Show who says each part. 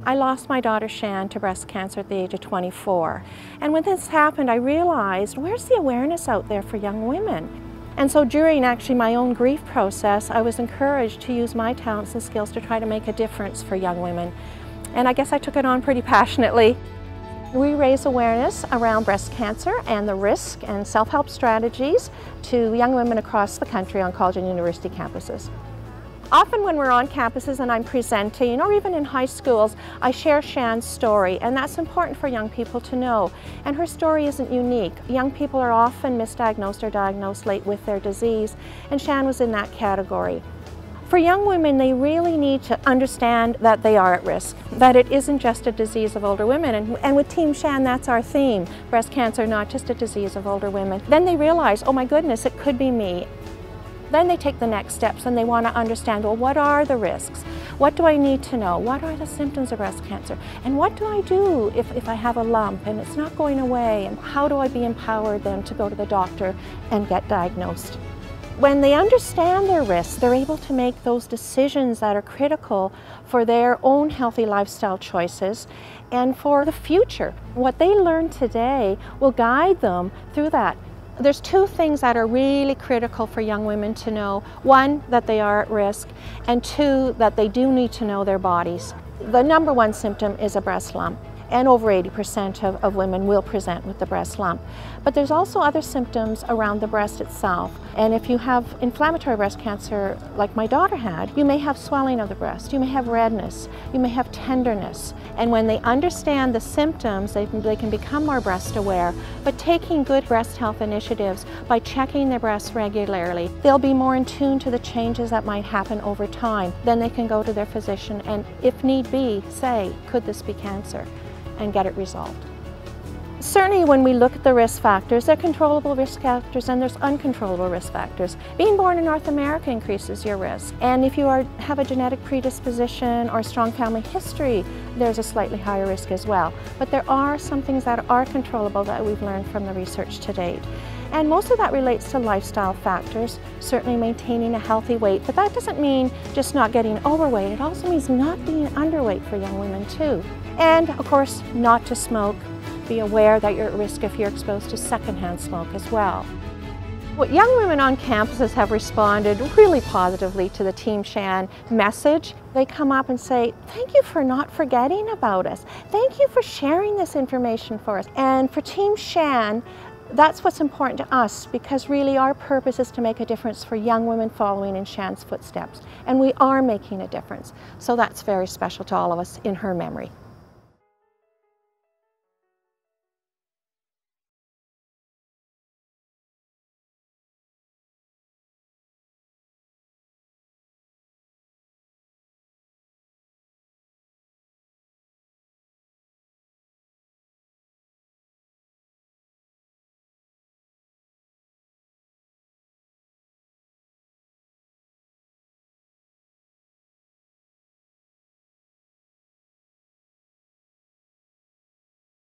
Speaker 1: I lost my daughter Shan to breast cancer at the age of 24. And when this happened, I realized, where's the awareness out there for young women? And so during actually my own grief process, I was encouraged to use my talents and skills to try to make a difference for young women. And I guess I took it on pretty passionately. We raise awareness around breast cancer and the risk and self-help strategies to young women across the country on college and university campuses. Often when we're on campuses and I'm presenting, or even in high schools, I share Shan's story, and that's important for young people to know. And her story isn't unique. Young people are often misdiagnosed or diagnosed late with their disease, and Shan was in that category. For young women, they really need to understand that they are at risk, that it isn't just a disease of older women. And with Team Shan, that's our theme, breast cancer, not just a disease of older women. Then they realize, oh my goodness, it could be me. Then they take the next steps and they want to understand, well, what are the risks? What do I need to know? What are the symptoms of breast cancer? And what do I do if I have a lump and it's not going away? And how do I be empowered then to go to the doctor and get diagnosed? When they understand their risks, they're able to make those decisions that are critical for their own healthy lifestyle choices and for the future. What they learn today will guide them through that. There's two things that are really critical for young women to know. One, that they are at risk, and two, that they do need to know their bodies. The number one symptom is a breast lump, and over 80% of women will present with the breast lump. But there's also other symptoms around the breast itself. And if you have inflammatory breast cancer, like my daughter had, you may have swelling of the breast, you may have redness, you may have tenderness. And when they understand the symptoms, they can become more breast aware. But taking good breast health initiatives by checking their breasts regularly, they'll be more in tune to the changes that might happen over time. Then they can go to their physician and, if need be, say, could this be cancer? And get it resolved. Certainly when we look at the risk factors, there are controllable risk factors and there's uncontrollable risk factors. Being born in North America increases your risk. And if you have a genetic predisposition or a strong family history, there's a slightly higher risk as well. But there are some things that are controllable that we've learned from the research to date. And most of that relates to lifestyle factors, certainly maintaining a healthy weight. But that doesn't mean just not getting overweight. It also means not being underweight for young women too. And of course, not to smoke. Be aware that you're at risk if you're exposed to secondhand smoke as well. Well, young women on campuses have responded really positively to the Team Shan message. They come up and say, thank you for not forgetting about us. Thank you for sharing this information for us. And for Team Shan, that's what's important to us, because really our purpose is to make a difference for young women following in Shan's footsteps. And we are making a difference. So that's very special to all of us in her memory.